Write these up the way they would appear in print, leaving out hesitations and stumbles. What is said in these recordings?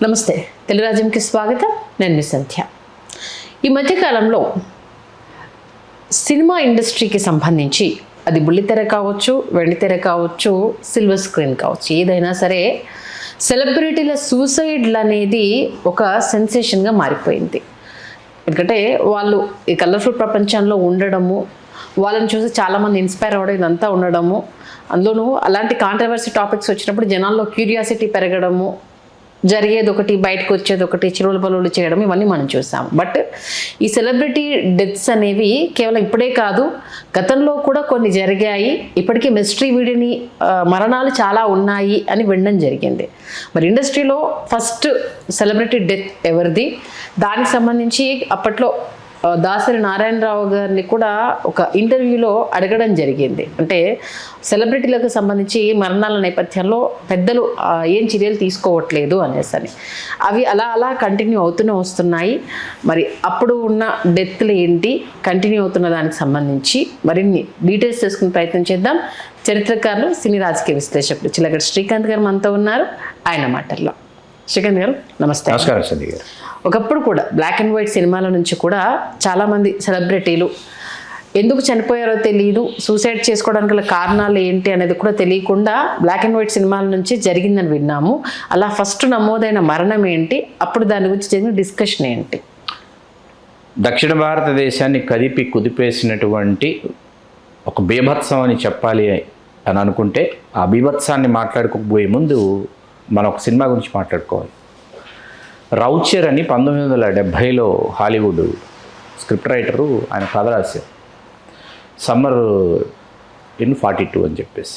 నమస్తే, తెలుగురాజ్యంకి స్వాగతం. నేను మీ సంధ్య. ఈ మధ్యకాలంలో సినిమా ఇండస్ట్రీకి సంబంధించి అది బుల్లితెర కావచ్చు, వెండితెర కావచ్చు, సిల్వర్ స్క్రీన్ కావచ్చు, ఏదైనా సరే సెలబ్రిటీల సూసైడ్లు అనేది ఒక సెన్సేషన్గా మారిపోయింది. ఎందుకంటే వాళ్ళు ఈ కలర్ఫుల్ ప్రపంచంలో ఉండడము, వాళ్ళని చూసి చాలామంది ఇన్స్పైర్ అవ్వడం, ఇదంతా ఉండడము, అందులోనూ అలాంటి కాంట్రవర్సీ టాపిక్స్ వచ్చినప్పుడు జనాల్లో క్యూరియాసిటీ పెరగడము, జరిగేది ఒకటి బయటకు వచ్చేది ఒకటి, చిరువుల బలువులు చేయడం, ఇవన్నీ మనం చూసాం. బట్ ఈ సెలబ్రిటీ డెత్స్ అనేవి కేవలం ఇప్పుడే కాదు, గతంలో కూడా కొన్ని జరిగాయి. ఇప్పటికీ మిస్టరీ వీడిని మరణాలు చాలా ఉన్నాయి అని వినడం జరిగింది. మరి ఇండస్ట్రీలో ఫస్ట్ సెలబ్రిటీ డెత్ ఎవరిది, దానికి సంబంధించి అప్పట్లో దాసరి నారాయణరావు గారిని కూడా ఒక ఇంటర్వ్యూలో అడగడం జరిగింది. అంటే సెలబ్రిటీలకు సంబంధించి మరణాల నేపథ్యంలో పెద్దలు ఏం చర్యలు తీసుకోవట్లేదు అనేసి. అవి అలా అలా కంటిన్యూ అవుతూనే వస్తున్నాయి. మరి అప్పుడు ఉన్న డెత్లు ఏంటి, కంటిన్యూ అవుతున్న దానికి సంబంధించి మరిన్ని డీటెయిల్స్ తెలుసుకునే ప్రయత్నం చేద్దాం. చరిత్రకారులు, సినీ రాజకీయ విశ్లేషకులు చిలకటి శ్రీకాంత్ గారు మనతో ఉన్నారు. ఆయన మాటల్లో. శ్రీకాంత్ గారు నమస్తే. నమస్కారం సంధ్య గారు. ఒకప్పుడు కూడా బ్లాక్ అండ్ వైట్ సినిమాల నుంచి కూడా చాలామంది సెలబ్రిటీలు ఎందుకు చనిపోయారో తెలియదు, సూసైడ్ చేసుకోవడానికి గల కారణాలు ఏంటి అనేది కూడా తెలియకుండా బ్లాక్ అండ్ వైట్ సినిమాల నుంచి జరిగిందని విన్నాము. అలా ఫస్ట్ నమోదైన మరణం ఏంటి, అప్పుడు దాని గురించి జరిగిన డిస్కషన్ ఏంటి? దక్షిణ భారతదేశాన్ని కదిపి కుదిపేసినటువంటి ఒక బీభత్సం అని చెప్పాలి అని అనుకుంటే, ఆ బీభత్సాన్ని మాట్లాడుకోబోయే ముందు మనం ఒక సినిమా గురించి మాట్లాడుకోవాలి. రౌచర్ అని 1970లో హాలీవుడ్ స్క్రిప్ట్ రైటరు ఆయన కథ రాశారు, సమ్మర్ ఇన్ 42 అని చెప్పేసి.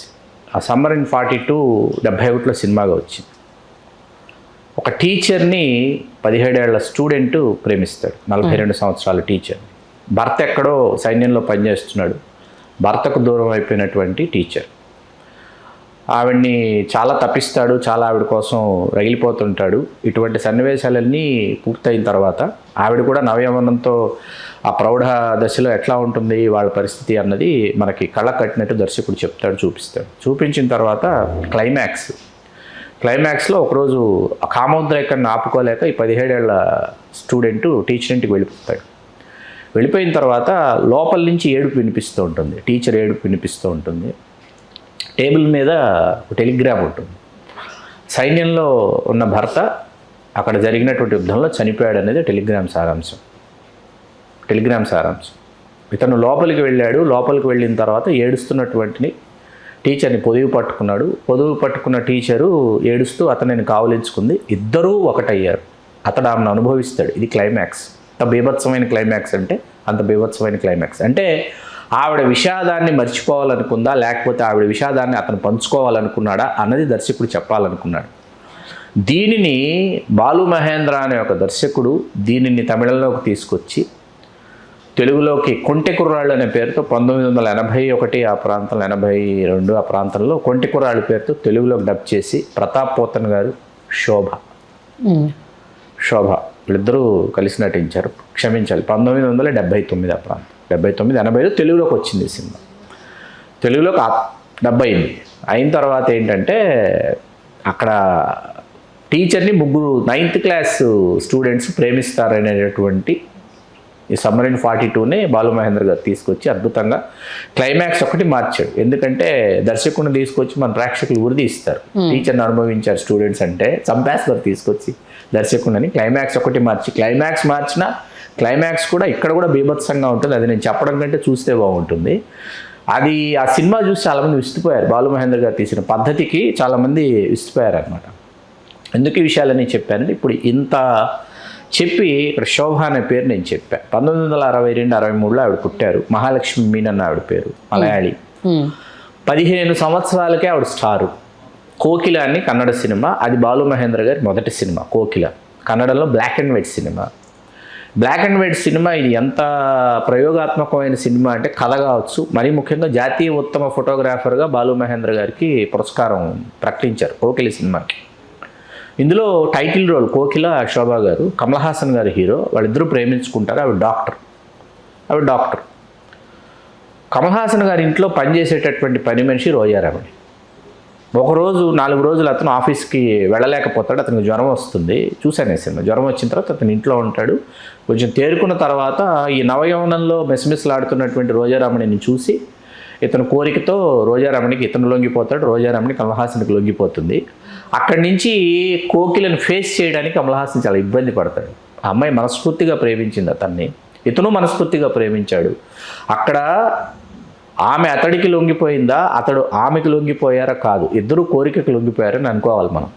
ఆ సమ్మర్ ఇన్ 42 71లో సినిమాగా వచ్చింది. ఒక టీచర్ని 17 ఏళ్ల స్టూడెంట్ ప్రేమిస్తాడు, 42 సంవత్సరాల టీచర్ని. భర్త ఎక్కడో సైన్యంలో పనిచేస్తున్నాడు, భర్తకు దూరం అయిపోయినటువంటి టీచర్. ఆవిడ్ని చాలా తప్పిస్తాడు, చాలా ఆవిడ కోసం రగిలిపోతుంటాడు. ఇటువంటి సన్నివేశాలన్నీ పూర్తయిన తర్వాత ఆవిడ కూడా నవయవనంతో ఆ ప్రౌఢ దశలో ఎట్లా ఉంటుంది వాళ్ళ పరిస్థితి అన్నది మనకి కళ్ళ కట్టినట్టు దర్శకుడు చెప్తాడు, చూపిస్తాడు. చూపించిన తర్వాత క్లైమాక్స్లో ఒకరోజు కామోద్రేకాన్ని ఆపుకోలేక ఈ 17 ఏళ్ల స్టూడెంట్ టీచర్ ఇంటికి వెళ్ళిపోతాడు. వెళ్ళిపోయిన తర్వాత లోపల నుంచి ఏడుపు వినిపిస్తూ ఉంటుంది, టీచర్ ఏడుపు వినిపిస్తూ ఉంటుంది. టేబుల్ మీద ఒక టెలిగ్రామ్ ఉంటుంది. సైన్యంలో ఉన్న భర్త అక్కడ జరిగినటువంటి యుద్ధంలో చనిపోయాడు అనేది టెలిగ్రామ్ సారాంశం. ఇతను లోపలికి వెళ్ళాడు. లోపలికి వెళ్ళిన తర్వాత ఏడుస్తున్నటువంటి టీచర్ని పొదువు పట్టుకున్నాడు. పొదువు పట్టుకున్న టీచరు ఏడుస్తూ అతనిని కావలించుకుంది. ఇద్దరూ ఒకటయ్యారు. అతడు ఆమెను అనుభవిస్తాడు. ఇది క్లైమాక్స్. అంత బీభత్సమైన క్లైమాక్స్ అంటే ఆవిడ విషాదాన్ని మర్చిపోవాలనుకుందా, లేకపోతే ఆవిడ విషాదాన్ని అతను పంచుకోవాలనుకున్నాడా అన్నది దర్శకుడు చెప్పాలనుకున్నాడు. దీనిని బాలు మహేంద్ర అనే ఒక దర్శకుడు దీనిని తమిళంలోకి తీసుకొచ్చి తెలుగులోకి కొంటె కుర్రాళ్ళు అనే పేరుతో 1981 ఆ ప్రాంతంలో, 82 ఆ ప్రాంతంలో కొంటె కుర్రాళ్ళ పేరుతో తెలుగులోకి డబ్ చేసి ప్రతాప్ పోతన్ గారు, శోభ వీళ్ళిద్దరూ కలిసి నటించారు. క్షమించాలి, 1979 ఆ ప్రాంతం, 79-80 తెలుగులోకి వచ్చింది ఈ సినిమా. తెలుగులోకి డబ్ అయింది. అయిన తర్వాత ఏంటంటే అక్కడ టీచర్ని 3 9th క్లాస్ స్టూడెంట్స్ ప్రేమిస్తారనేటటువంటి ఈ సమ్మర్ ఇన్ 42నే బాలు మహేంద్ర గారు తీసుకొచ్చి అద్భుతంగా క్లైమాక్స్ ఒకటి మార్చాడు. ఎందుకంటే దర్శకుడిని తీసుకొచ్చి మన ప్రేక్షకులు ఉరిది ఇస్తారు, టీచర్ని అనుభవించారు స్టూడెంట్స్ అంటే చంపేస్తారు తీసుకొచ్చి దర్శకుడిని. క్లైమాక్స్ ఒకటి మార్చి, క్లైమాక్స్ కూడా ఇక్కడ కూడా బీభత్సంగా ఉంటుంది. అది నేను చెప్పడం కంటే చూస్తే బాగుంటుంది. అది ఆ సినిమా చూసి చాలామంది విస్తుపోయారు. బాలు మహేంద్ర గారు తీసిన పద్ధతికి చాలామంది విస్తుపోయారు అనమాట. ఎందుకు ఈ విషయాలని చెప్పానంటే, ఇప్పుడు ఇంత చెప్పి ఇక్కడ శోభ అనే పేరు నేను చెప్పాను. 1962-63లో ఆవిడ పుట్టారు. మహాలక్ష్మి మీనన్ ఆవిడ పేరు, మలయాళి. 15 సంవత్సరాలకే ఆవిడ స్టారు. కోకిల అని కన్నడ సినిమా, అది బాలు మహేంద్ర గారి మొదటి సినిమా. కోకిల కన్నడలో బ్లాక్ అండ్ వైట్ సినిమా. ఇది ఎంత ప్రయోగాత్మకమైన సినిమా అంటే కథ కావచ్చు, మరీ ముఖ్యంగా జాతీయ ఉత్తమ ఫోటోగ్రాఫర్గా బాలు మహేంద్ర గారికి పురస్కారం ప్రకటించారు కోకిల సినిమాకి. ఇందులో టైటిల్ రోల్ కోకిల, శోభ గారు, కమల్ హాసన్ గారు హీరో. వాళ్ళిద్దరూ ప్రేమించుకుంటారు. ఆవిడ డాక్టర్. కమల్ హాసన్ గారి ఇంట్లో పనిచేసేటటువంటి పని మనిషి రోజారమణి. ఒకరోజు 4 రోజులు అతను ఆఫీస్కి వెళ్ళలేకపోతాడు, అతనికి జ్వరం వస్తుంది. చూశాను ఈ సినిమా. జ్వరం వచ్చిన తర్వాత అతను ఇంట్లో ఉంటాడు. కొంచెం తేరుకున్న తర్వాత ఈ నవయవనంలో మెసమిసలాడుతున్నటువంటి రోజారమణిని చూసి ఇతను కోరికతో రోజారమణికి ఇతను లొంగిపోతాడు, రోజారమణి కమల్ హాసన్కి లొంగిపోతుంది. అక్కడి నుంచి కోకిలను ఫేస్ చేయడానికి కమల్ హాసన్ చాలా ఇబ్బంది పడతాడు. ఆ అమ్మాయి మనస్ఫూర్తిగా ప్రేమించింది అతన్ని, ఇతను మనస్ఫూర్తిగా ప్రేమించాడు. అక్కడ ఆమె అతడికి లొంగిపోయిందా, అతడు ఆమెకి లొంగిపోయారా కాదు, ఇద్దరు కోరికకి లొంగిపోయారని అనుకోవాలి మనం.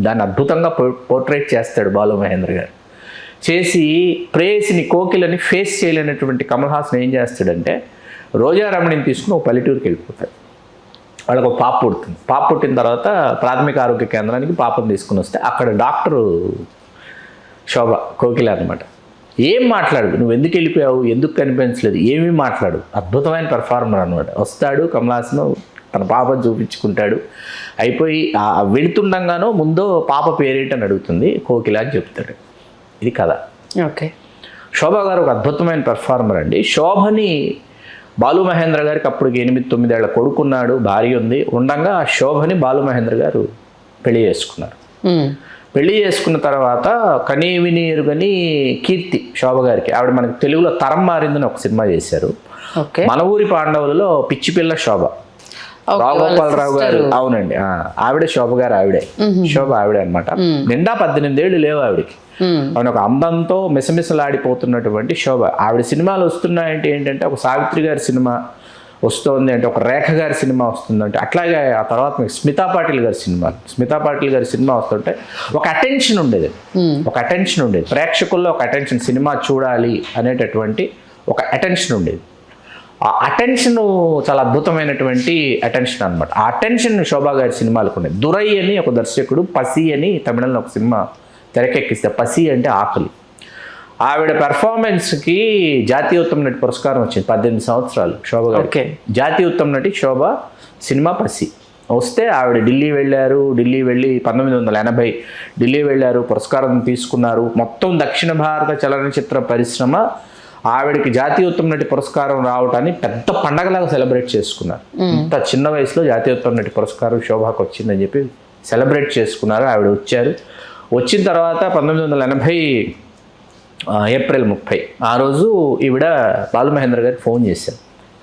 దాన్ని అద్భుతంగా పోర్ట్రేట్ చేస్తాడు బాలు మహేంద్ర గారు. చేసి ప్రేయసిని కోకిలని ఫేస్ చేయలేనటువంటి కమల్ హాసన్ ఏం చేస్తాడంటే రోజారమణిని తీసుకుని ఒక పల్లెటూరుకి వెళ్ళిపోతాడు. వాళ్ళకు ఒక పాప పుడుతుంది. పాప పుట్టిన తర్వాత ప్రాథమిక ఆరోగ్య కేంద్రానికి పాపను తీసుకుని వస్తే అక్కడ డాక్టరు శోభ కోకిల అనమాట. ఏం మాట్లాడు, నువ్వు ఎందుకు వెళ్ళిపోయావు, ఎందుకు కనిపించలేదు, ఏమీ మాట్లాడు. అద్భుతమైన పెర్ఫార్మర్ అనమాట. వస్తాడు కమల్ హాసన్, తన పాపను చూపించుకుంటాడు. అయిపోయి వెళుతుండగానో ముందో పాప పేరేంటని అడుగుతుంది, కోకిల అని చెప్తాడు. ఇది కథ. ఓకే. శోభ గారు ఒక అద్భుతమైన పెర్ఫార్మర్ అండి. శోభని బాలు మహేంద్ర గారికి అప్పటికి 8-9 ఏళ్ల కొడుకున్నాడు, భార్య ఉంది. ఉండగా శోభని బాలు మహేంద్ర గారు పెళ్లి చేసుకున్నారు. పెళ్లి చేసుకున్న తర్వాత కనీవిని ఎరుగని కీర్తి శోభ గారికి. ఆవిడ మనకి తెలుగులో తరం మారిందని ఒక సినిమా చేశారు. మన ఊరి పాండవులలో పిచ్చి పిల్ల శోభ, రాఘోపాలరావు గారు. అవునండి, ఆవిడే శోభ గారు. శోభ ఆవిడే అనమాట. నిండా 18 ఏళ్ళు లేవు ఆవిడకి. ఆవిడ ఒక అందంతో మిసమిసలాడిపోతున్నటువంటి శోభ. ఆవిడ సినిమాలు వస్తున్నాయంటే ఏంటంటే ఒక సావిత్రి గారి సినిమా వస్తుంది అంటే, ఒక రేఖ గారి సినిమా వస్తుందంటే, అట్లాగే ఆ తర్వాత మీకు స్మితా పాటిల్ గారి సినిమా వస్తుంటే ఒక అటెన్షన్ ఉండేది. ప్రేక్షకుల్లో ఒక అటెన్షన్, సినిమా చూడాలి అనేటటువంటి ఒక అటెన్షన్ ఉండేది. ఆ అటెన్షన్ చాలా అద్భుతమైనటువంటి అటెన్షన్ అనమాట. ఆ అటెన్షన్ శోభా గారి సినిమాలకు ఉండేది. దురై అని ఒక దర్శకుడు పసి అని తమిళంలో ఒక సినిమా తెరకెక్కిస్తే, పసి అంటే ఆకలి. ఆవిడ పెర్ఫార్మెన్స్కి జాతీయ ఉత్తమ నటి పురస్కారం వచ్చింది. 18 సంవత్సరాలు శోభ గారికి. జాతీయ ఉత్తమ నటి శోభ సినిమా పసి వస్తే ఆవిడ ఢిల్లీ వెళ్ళి 1980 ఢిల్లీ వెళ్ళారు, పురస్కారం తీసుకున్నారు. మొత్తం దక్షిణ భారత చలనచిత్ర పరిశ్రమ ఆవిడకి జాతీయ ఉత్తమ నటి పురస్కారం రావటాన్ని పెద్ద పండగలాగా సెలబ్రేట్ చేసుకున్నారు. ఇంత చిన్న వయసులో జాతీయ ఉత్తమ నటి పురస్కారం శోభాకు వచ్చిందని చెప్పి సెలబ్రేట్ చేసుకున్నారు. ఆవిడ వచ్చారు. వచ్చిన తర్వాత 1980 ఏప్రిల్ 30 ఆ రోజు ఈవిడ బాలు మహేంద్ర గారికి ఫోన్ చేశారు.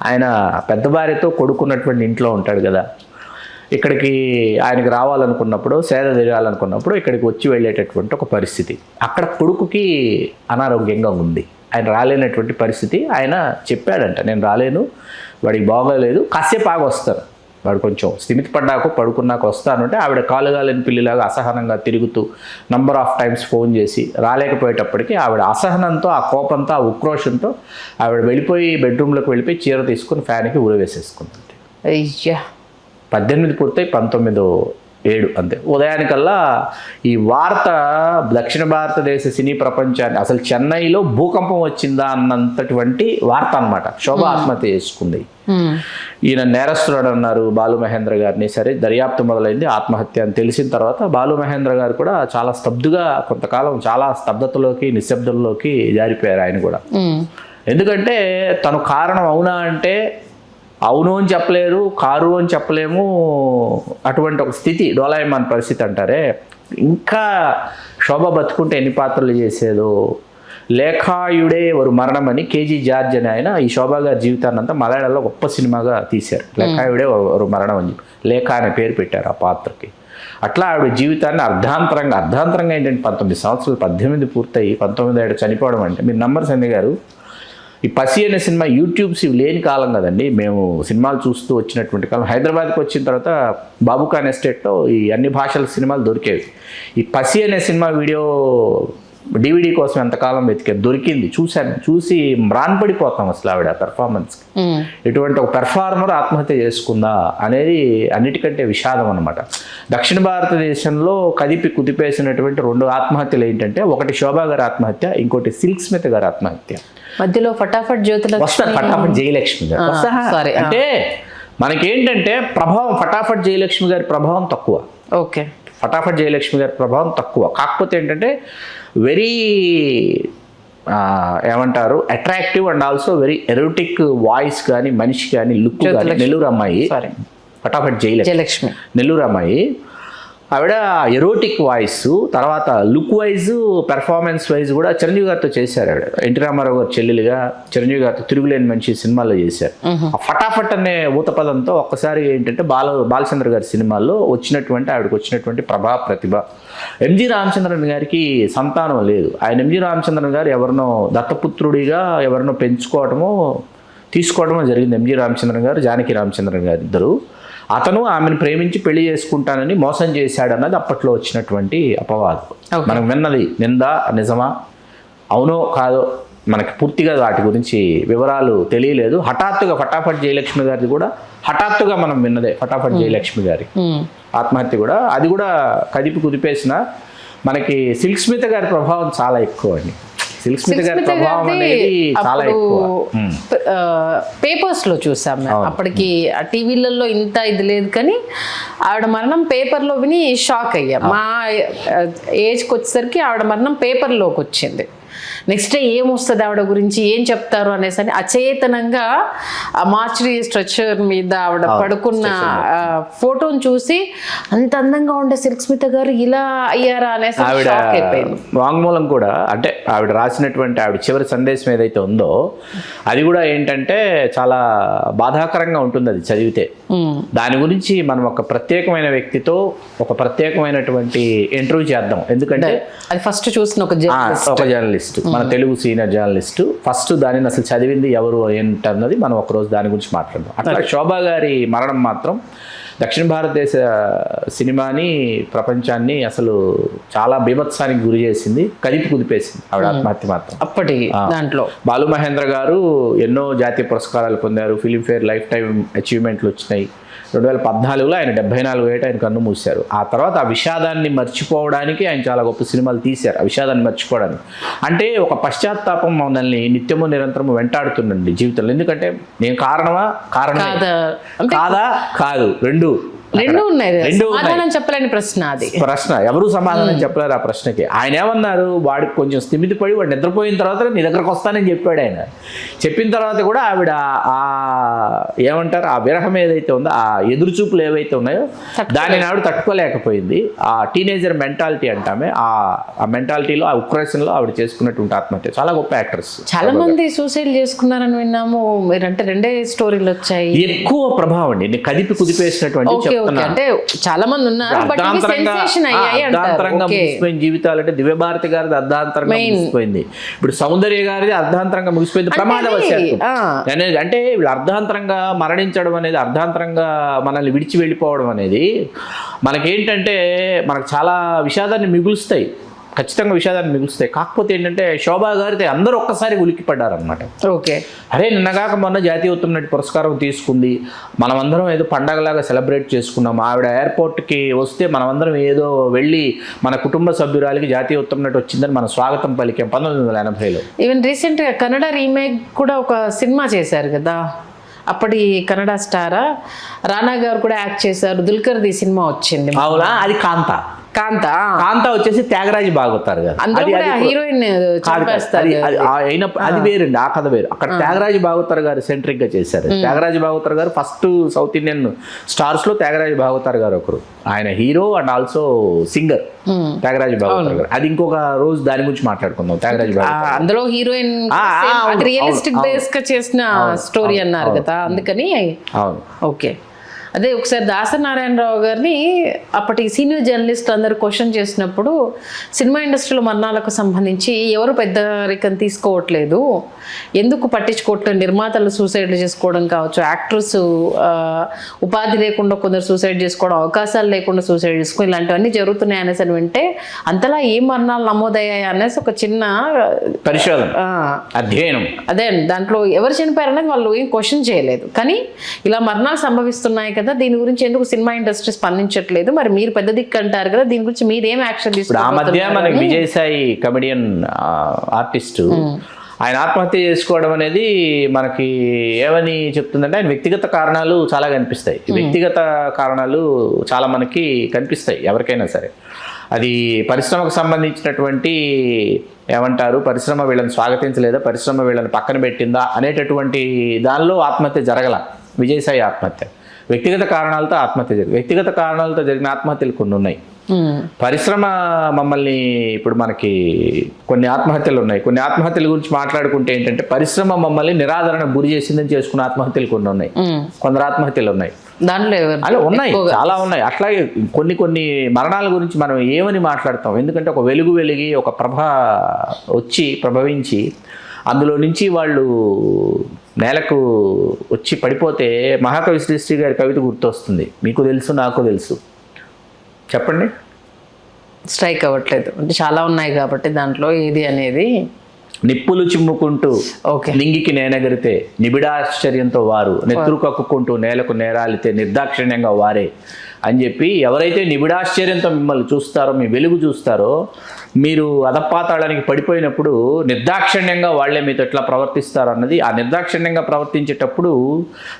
ఆయన పెద్ద భార్యతో కొడుకున్నటువంటి ఇంట్లో ఉంటాడు కదా, ఇక్కడికి ఆయనకి రావాలనుకున్నప్పుడు, సేద తీరాలనుకున్నప్పుడు ఇక్కడికి వచ్చి వెళ్ళేటటువంటి ఒక పరిస్థితి. అక్కడ కొడుకుకి అనారోగ్యంగా ఉంది, ఆయన రాలేనటువంటి పరిస్థితి. ఆయన చెప్పాడంట, నేను రాలేను, వాడికి బాగోలేదు, కాసేపు ఆగి వస్తాను, వాడు కొంచెం స్థిమిత పడ్డాక పడుకున్నాక వస్తాను అంటే, ఆవిడ కాలుగాలని పిల్లిలాగా అసహనంగా తిరుగుతూ నంబర్ ఆఫ్ టైమ్స్ ఫోన్ చేసి రాలేకపోయేటప్పటికి ఆవిడ అసహనంతో, ఆ కోపంతో, ఆ ఉక్రోషంతో ఆవిడ వెళ్ళిపోయి బెడ్రూమ్లోకి వెళ్ళిపోయి చీర తీసుకుని ఫ్యాన్కి ఊరవేసేసుకుంది. అయ్యా. 18 పూర్తయి 19వ ఏడు అంతే. ఉదయానికల్లా ఈ వార్త దక్షిణ భారతదేశ సినీ ప్రపంచాన్ని, అసలు చెన్నైలో భూకంపం వచ్చిందా అన్నంతటువంటి వార్త అనమాట. శోభ ఆత్మహత్య చేసుకుంది. ఈయన నేరస్తుడు అన్నారు బాలు మహేంద్ర గారిని. సరే, దర్యాప్తు మొదలైంది. ఆత్మహత్య అని తెలిసిన తర్వాత బాలు మహేంద్ర గారు కూడా చాలా స్తబ్దుగా, కొంతకాలం చాలా స్తబ్దతలోకి, నిశ్శబ్దంలోకి జారిపోయారు ఆయన కూడా. ఎందుకంటే తను కారణం అవునా అంటే అవును అని చెప్పలేరు, కారు అని చెప్పలేము. అటువంటి ఒక స్థితి, డోలాయమాన్ పరిస్థితి అంటారే. ఇంకా శోభ బతుకుంటే ఎన్ని పాత్రలు చేసేదో. లేఖాయుడే ఒక మరణం అని కేజీ జార్జ్ అని ఆయన ఈ శోభా గారి జీవితాన్ని అంతా మలయాళంలో గొప్ప సినిమాగా తీశారు. లేఖాయుడే ఒక మరణం అని చెప్పి లేఖ అనే పేరు పెట్టారు ఆ పాత్రకి. అట్లా ఆవిడ జీవితాన్ని అర్ధాంతరంగా ఏంటంటే 19 సంవత్సరాలు, 18 పూర్తయి 19 ఏడు చనిపోవడం అంటే మీరు నమ్మరు సంజయ్ గారు. ఈ పసి అనే సినిమా యూట్యూబ్స్ లేని కాలం కదండి, మేము సినిమాలు చూస్తూ వచ్చినటువంటి కాలం. హైదరాబాద్కి వచ్చిన తర్వాత బాబుఖాన్ ఎస్టేట్లో ఈ అన్ని భాషల సినిమాలు దొరికేవి. ఈ పసి అనే సినిమా వీడియో DVD కోసం ఎంతకాలం వెతికారు, దొరికింది, చూశాను. చూసి మ్రాన్పడిపోతాం అసలు ఆవిడ పెర్ఫార్మెన్స్కి. ఇటువంటి ఒక పెర్ఫార్మర్ ఆత్మహత్య చేసుకుందా అనేది అన్నిటికంటే విషాదం అనమాట. దక్షిణ భారతదేశంలో కుదిపేసినటువంటి 2 ఆత్మహత్యలు ఏంటంటే, ఒకటి శోభా గారి ఆత్మహత్య, ఇంకోటి సిల్క్ స్మిత్ గారి ఆత్మహత్య. మధ్యలో ఫటాఫట్ ఫటాఫట్ జయలక్ష్మి గారు. అంటే మనకేంటంటే ప్రభావం, ఫటాఫట్ జయలక్ష్మి గారి ప్రభావం తక్కువ. ఓకే, ఫటాఫట్ జయలక్ష్మి గారి ప్రభావం తక్కువ. కాకపోతే ఏంటంటే వెరీ ఏమంటారు, attractive and also very erotic voice కానీ, మనిషి కానీ, లుక్ కానీ. నెల్లూరు అమ్మాయి, ఫటాఫట్ జయలక్ష్మి నెల్లూరు అమ్మాయి. ఆవిడ ఎరోటిక్ వాయిస్, తర్వాత లుక్ వైజ్, పెర్ఫార్మెన్స్ వైజ్ కూడా చిరంజీవి గారితో చేశారు. ఆవిడ ఎన్టీ రామారావు గారు చెల్లెలుగా చిరంజీవి గారితో తిరుగులేని మంచి సినిమాల్లో చేశారు. ఆ ఫటాఫట్ అనే ఊతపదంతో ఒక్కసారి ఏంటంటే బాలచంద్ర గారి సినిమాల్లో ఆవిడకి వచ్చినటువంటి ప్రతిభ. ఎంజి రామచంద్రన్ గారికి సంతానం లేదు. ఆయన ఎంజి రామచంద్రన్ గారు ఎవరినో దత్తపుత్రుడిగా ఎవరినో తీసుకోవడమో జరిగింది. ఎంజి రామచంద్రన్ గారు, జానకి రామచంద్రన్ గారు ఇద్దరు. అతను ఆమెను ప్రేమించి పెళ్లి చేసుకుంటానని మోసం చేశాడు అన్నది అప్పట్లో వచ్చినటువంటి అపవాదం. మనం విన్నది నిందా నిజమా అవునో కాదో మనకి పూర్తిగా వాటి గురించి వివరాలు తెలియలేదు. హఠాత్తుగా ఫటాఫట్ జయలక్ష్మి గారిది కూడా హఠాత్తుగా మనం విన్నదే. ఫటాఫట్ జయలక్ష్మి గారి ఆత్మహత్య కూడా అది కూడా కదిపి కుదిపేసిన. మనకి సిల్క్ స్మిత గారి ప్రభావం చాలా ఎక్కువ అండి. సిల్క్ స్మిత గారి ప్రభావం అనేది చాలా ఎక్కువ. పేపర్స్ లో చూసాం అప్పటికి టీవీలలో ఇంత ఇది లేదు, కానీ ఆవిడ మరణం పేపర్లో విని షాక్ అయ్యాం. మా ఏజ్కి వచ్చేసరికి ఆవిడ మరణం పేపర్లోకి వచ్చింది. నెక్స్ట్ డే ఏమొస్తుంది ఆవిడ గురించి ఏం చెప్తారు అనేసి అని అచేతనంగా ఆ మార్చరీ స్ట్రక్చర్ మీద ఆవిడ పడుకున్న ఫోటోని చూసి అంత అందంగా ఉండే సిల్క్ స్మిత గారు ఇలా అయ్యారా అనేసి షాక్ అయిపోయింది. వాంగ్మూలం కూడా అంటే ఆవిడ రాసినటువంటి ఆవిడ చివరి సందేశం ఏదైతే ఉందో అది కూడా ఏంటంటే చాలా బాధాకరంగా ఉంటుంది అది చదివితే. దాని గురించి మనం ఒక ప్రత్యేకమైన వ్యక్తితో ఒక ప్రత్యేకమైనటువంటి ఇంటర్వ్యూ చేద్దాం. ఎందుకంటే అది ఫస్ట్ చూసిన ఒక జర్నలిస్ట్, మన తెలుగు సీనియర్ జర్నలిస్ట్, ఫస్ట్ దానిని అసలు చదివింది ఎవరు ఏంటన్నది మనం ఒకరోజు దాని గురించి మాట్లాడదాం. అట్లా శోభా గారి మరణం మాత్రం దక్షిణ భారతదేశ సినిమాని ప్రపంచాన్ని అసలు చాలా బీభత్సానికి గురి చేసింది, కదిపి కుదిపేసింది ఆవిడ ఆత్మహత్య మాత్రం. అప్పటి దాంట్లో బాలు మహేంద్ర గారు ఎన్నో జాతీయ పురస్కారాలు పొందారు, ఫిలింఫేర్ లైఫ్ టైం అచీవ్మెంట్లు వచ్చినాయి. 2014లో ఆయన 74 ఏట ఆయన కన్ను మూశారు. ఆ తర్వాత ఆ విషాదాన్ని మర్చిపోవడానికి ఆయన చాలా గొప్ప సినిమాలు తీశారు. ఆ విషాదాన్ని మర్చిపోవడానికి అంటే ఒక పశ్చాత్తాపం మనల్ని నిత్యము నిరంతరము వెంటాడుతుందండి జీవితంలో. ఎందుకంటే నేను కారణమా కాదా కాదు రెండు ఉన్నాయి. సమాధానం చెప్పలేని ప్రశ్న ఎవరు సమాధానం చెప్పలేరు ఆ ప్రశ్నకి. ఆయన ఏమన్నారు, వాడికి కొంచెం స్థిమితపడి వాడు నిద్రపోయిన తర్వాత నీ దగ్గరకు వస్తానని చెప్పాడు. ఆయన చెప్పిన తర్వాత కూడా ఆవిడ ఆ ఏమంటారు ఆ విరహం ఏదైతే ఉందో ఆ ఎదురుచూపులు ఏవైతే ఉన్నాయో దానిని ఆవిడ తట్టుకోలేకపోయింది. ఆ టీనేజర్ మెంటాలిటీ అంటామే ఆ మెంటాలిటీలో ఆ ఉక్రేషన్లో ఆవిడ చేసుకున్నటువంటి ఆత్మహత్య. చాలా గొప్ప యాక్టర్స్ చాలా మంది సూసైడ్ చేసుకున్నారని విన్నాము. మీరంటే రెండే స్టోరీలు వచ్చాయి. ఎక్కువ ప్రభావం అండి కదిపి కుదిపేసినటువంటి అంటే చాలా మంది ఉన్నారు. అర్ధాంతరంగా ముగిసిపోయిన జీవితాలు అంటే దివ్యభారతి గారిది అర్ధాంతరంగా ముగిసిపోయింది. ఇప్పుడు సౌందర్య గారిది అర్ధాంతరంగా ముగిసిపోయింది ప్రమాదవశాత్తు. అంటే వీళ్ళు అర్ధాంతరంగా మరణించడం అనేది, అర్ధాంతరంగా మనల్ని విడిచి వెళ్ళిపోవడం అనేది మనకేంటంటే మనకు చాలా విషాదాన్ని మిగులుస్తాయి, ఖచ్చితంగా విషాదాన్ని మిగులుస్తాయి. కాకపోతే ఏంటంటే శోభా గారితో అందరూ ఒక్కసారి ఉలిక్కి పడ్డారనమాట. ఓకే, అరే నిన్నగాక మొన్న జాతీయ ఉత్తమ నటి పురస్కారం తీసుకుంది, మనమందరం ఏదో పండగలాగా సెలబ్రేట్ చేసుకున్నాం. ఆవిడ ఎయిర్పోర్ట్కి వస్తే మనమందరం ఏదో వెళ్ళి మన కుటుంబ సభ్యురాలికి జాతీయ ఉత్తమ నటి వచ్చిందని మనం స్వాగతం పలికాం 1980లో. ఈవెన్ రీసెంట్గా కన్నడ రీమేక్ కూడా ఒక సినిమా చేశారు కదా, అప్పటి కన్నడ స్టారా రానా గారు కూడా యాక్ట్ చేశారు. దుల్కర్ది సినిమా వచ్చింది. అవునా, అది కాంత వచ్చేసి త్యాగరాజు బాగోతారు కదా, హీరోయిన్ అది వేరండి, ఆ కథ వేరు. అక్కడ త్యాగరాజు బాగోతారు గారు సెంట్రిక్ గా చేశారు. త్యాగరాజు బాగోతారు గారు ఫస్ట్ సౌత్ ఇండియన్ స్టార్స్ లో త్యాగరాజు బాగోతారు గారు ఒకరు. ఆయన hero and also singer Tyagaraju బాగోతారు గారు. అది ఇంకొక రోజు దాని గురించి మాట్లాడుకుందాం. త్యాగరాజు బాగోతారు అందులో హీరోయిన్ రియలిస్టిక్ బేస్ గా చేసిన స్టోరీ అన్నారు కదా, అందుకని. అవును, ఓకే. అదే ఒకసారి దాసనారాయణరావు గారిని అప్పటి సీనియర్ జర్నలిస్ట్ అందరూ క్వశ్చన్ చేసినప్పుడు సినిమా ఇండస్ట్రీలో మరణాలకు సంబంధించి ఎవరు పెద్దరికం తీసుకోవట్లేదు, ఎందుకు పట్టించుకోవట్లేదు, నిర్మాతలు సూసైడ్లు చేసుకోవడం కావచ్చు, యాక్టర్స్ ఉపాధి లేకుండా కొందరు సూసైడ్ చేసుకోవడం, అవకాశాలు లేకుండా సూసైడ్ చేసుకోవడం, ఇలాంటివన్నీ జరుగుతున్నాయి అనేసి అని వింటే అంతలా ఏ మరణాలు నమోదయ్యాయి అనేసి ఒక చిన్న పరిశోధన అధ్యయనం. అదే దాంట్లో ఎవరు చనిపోయారనేది వాళ్ళు ఏం క్వశ్చన్ చేయలేదు, కానీ ఇలా మరణాలు సంభవిస్తున్నాయి కదా, దీని గురించి ఎందుకు సినిమా ఇండస్ట్రీ స్పందించట్లేదు, మరి మీరు పెద్ద దిక్కు అంటారు కదా, దీని గురించి మీరు ఏం యాక్షన్ తీసుకుంటారు? ఆ మధ్య మనకి విజయసాయి కమెడియన్ ఆర్టిస్టు ఆయన ఆత్మహత్య చేసుకోవడం అనేది మనకి ఏమని చెప్తుందంటే ఆయన వ్యక్తిగత కారణాలు చాలా కనిపిస్తాయి. వ్యక్తిగత కారణాలు చాలా మనకి కనిపిస్తాయి ఎవరికైనా సరే. అది పరిశ్రమకు సంబంధించినటువంటి ఏమంటారు, పరిశ్రమ వీళ్ళని స్వాగతించలేదా, పరిశ్రమ వీళ్ళని పక్కన పెట్టిందా అనేటటువంటి దానిలో ఆత్మహత్య జరగల విజయసాయి ఆత్మహత్య. వ్యక్తిగత కారణాలతో ఆత్మహత్య జరిగింది. వ్యక్తిగత కారణాలతో జరిగిన ఆత్మహత్యలు కొన్ని ఉన్నాయి. పరిశ్రమ మమ్మల్ని ఇప్పుడు మనకి కొన్ని ఆత్మహత్యలు ఉన్నాయి. కొన్ని ఆత్మహత్యల గురించి మాట్లాడుకుంటే ఏంటంటే పరిశ్రమ మమ్మల్ని నిరాదరణ గురి చేసిందని చేసుకున్న ఆత్మహత్యలు కొన్ని ఉన్నాయి. కొందరు ఆత్మహత్యలు ఉన్నాయి, దాంట్లో అలా ఉన్నాయి, చాలా ఉన్నాయి. అట్లాగే కొన్ని మరణాల గురించి మనం ఏమని మాట్లాడతాం, ఎందుకంటే ఒక వెలుగు వెలిగి ఒక ప్రభవించి అందులో నుంచి వాళ్ళు నేలకు వచ్చి పడిపోతే మహాకవి శ్రీశ్రీ గారి కవిత గుర్తొస్తుంది. మీకు తెలుసు, నాకు తెలుసు. చెప్పండి. స్ట్రైక్ అవ్వట్లేదు అంటే చాలా ఉన్నాయి కాబట్టి దాంట్లో ఏది అనేది. నిప్పులు చిమ్ముకుంటూ లింగికి నేనెగరితే నిబిడాశ్చర్యంతో వారు నెత్తురు కక్కుకుంటూ నేలకు నేరాలితే నిర్దాక్షిణ్యంగా వారే అని చెప్పి ఎవరైతే నిబిడాశ్చర్యంతో మిమ్మల్ని చూస్తారో, మీ వెలుగు చూస్తారో, మీరు అధపాతాళానికి పడిపోయినప్పుడు నిర్దాక్షిణ్యంగా వాళ్ళే మీతో ఎట్లా ప్రవర్తిస్తారు అన్నది, ఆ నిర్దాక్షిణ్యంగా ప్రవర్తించేటప్పుడు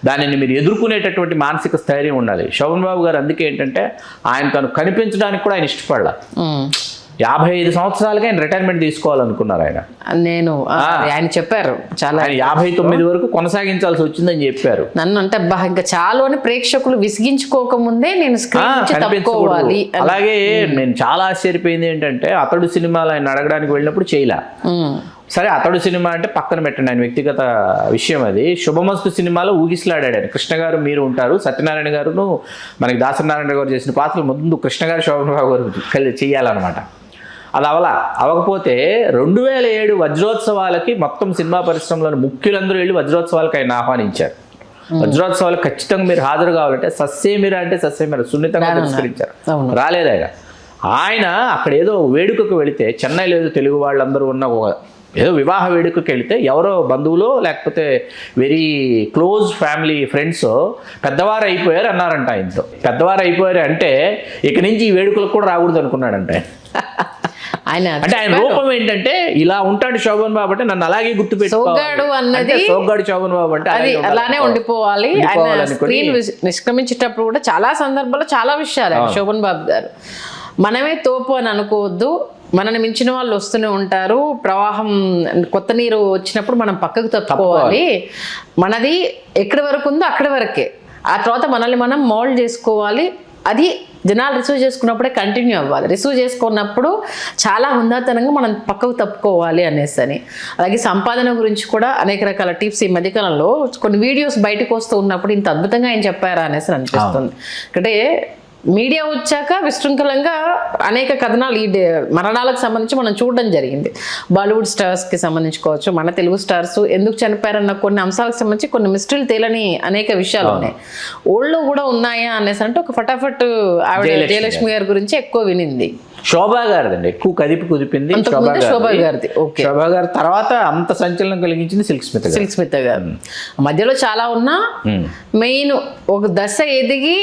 దానిని మీరు ఎదుర్కొనేటటువంటి మానసిక స్థైర్యం ఉండాలి. శోభన్ బాబు గారు అందుకే ఏంటంటే ఆయన తను కనిపించడానికి కూడా ఆయన ఇష్టపడాల. 55 సంవత్సరాలకి ఆయన రిటైర్మెంట్ తీసుకోవాలనుకున్నారు ఆయన. ఆయన చెప్పారు చాలా, ఆయన 59 వరకు కొనసాగించాల్సి వచ్చిందని చెప్పారు. నన్ను అంటే ఇంకా చాలా అని ప్రేక్షకులు విసిగించుకోకముందే నేను కనిపించుకోవాలి. అలాగే నేను చాలా ఆశ్చర్యపోయింది ఏంటంటే అతడు సినిమాలు ఆయన అడగడానికి వెళ్ళినప్పుడు చేయలే. సరే అతడు సినిమా అంటే పక్కన పెట్టండి, ఆయన వ్యక్తిగత విషయం అది. శుభమస్తు సినిమాలో ఊగిసలాడాడు ఆయన. కృష్ణ గారు మీరు ఉంటారు, సత్యనారాయణ గారును మనకి దాసనారాయణ గారు చేసిన పాత్రలు ముందు కృష్ణ గారు శోభన్ బాబు గారు చేయాలన్నమాట. అది అవకపోతే 2007 వజ్రోత్సవాలకి మొత్తం సినిమా పరిశ్రమలోని ముఖ్యులందరూ వెళ్ళి వజ్రోత్సవాలకు ఆయన ఆహ్వానించారు. వజ్రోత్సవాలకు ఖచ్చితంగా మీరు హాజరు కావాలంటే సస్సేమిరా అంటే సస్సేమిరా సున్నితంగా తిరస్కరించారు. రాలేదు ఆయన అక్కడ ఏదో వేడుకకు వెళితే, చెన్నైలో ఏదో తెలుగు వాళ్ళందరూ ఉన్న ఏదో వివాహ వేడుకకి వెళితే ఎవరో బంధువులో లేకపోతే వెరీ క్లోజ్ ఫ్యామిలీ ఫ్రెండ్స్ పెద్దవారు అయిపోయారు అన్నారంట. ఆయనతో పెద్దవారు అయిపోయారు అంటే ఇక నుంచి ఈ వేడుకలకు కూడా రాకూడదు అనుకున్నాడంటే. అంటే ఆయన రూపం ఏంటంటే ఇలా ఉంటాడు శోభన్ బాబు అంటే నన్ను అలాగే గుర్తుపెట్టుకోవాలి, సోగ్గాడు శోభన్ బాబు అంటే అలానే ఉండిపోవాలి. నిష్క్రమించేటప్పుడు కూడా చాలా సందర్భాల్లో చాలా విషయాలు శోభన్ బాబు గారు మనమే తోపు అని అనుకోవద్దు, మనల్ని మించిన వాళ్ళు వస్తూనే ఉంటారు, ప్రవాహం కొత్త నీరు వచ్చినప్పుడు మనం పక్కకు తప్పుకోవాలి, మనది ఎక్కడి వరకు ఉందో అక్కడి వరకే, ఆ తర్వాత మనల్ని మనం మోల్డ్ చేసుకోవాలి, అది జనాలు రిసీవ్ చేసుకున్నప్పుడే కంటిన్యూ అవ్వాలి, రిసీవ్ చేసుకున్నప్పుడు చాలా హుందాతనంగా మనం పక్కకు తప్పుకోవాలి అనేసి అని. అలాగే సంపాదన గురించి కూడా అనేక రకాల టిప్స్ ఈ మధ్యకాలంలో కొన్ని వీడియోస్ బయటకు వస్తూ ఉన్నప్పుడు ఇంత అద్భుతంగా ఆయన చెప్పారా అనేసి అనిపిస్తుంది. అంటే మీడియా వచ్చాక విశృంఖలంగా అనేక కథనాలు ఈ మరణాలకు సంబంధించి మనం చూడడం జరిగింది. బాలీవుడ్ స్టార్స్కి సంబంధించుకోవచ్చు, మన తెలుగు స్టార్స్ ఎందుకు చనిపోయారన్న కొన్ని అంశాలకు సంబంధించి కొన్ని మిస్టరీలు తేలని అనేక విషయాలు ఉన్నాయి. ఓల్డ్లో కూడా ఉన్నాయా అనేసి అంటే ఒక ఫటాఫట్ ఆవిడ జయలక్ష్మి గారి గురించి ఎక్కువ వినింది. శోభా గారిదండి ఎక్కువ కుదిపింది శోభా గారిది. ఓకే, శోభా గారి తర్వాత అంత సంచలనం కలిగించింది సిల్క్ స్మిత గారు. మధ్యలో చాలా ఉన్నా మెయిన్ ఒక దశ ఎదిగి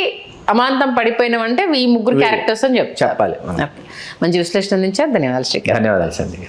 అమాంతం పడిపోయినవంటే ఈ ముగ్గురు క్యారెక్టర్స్ అని చెప్పాలి. మంచి విశ్లేషణ అందించారు. ధన్యవాదాలు శ్రీకాంత్. ధన్యవాదాలు సంధ్య.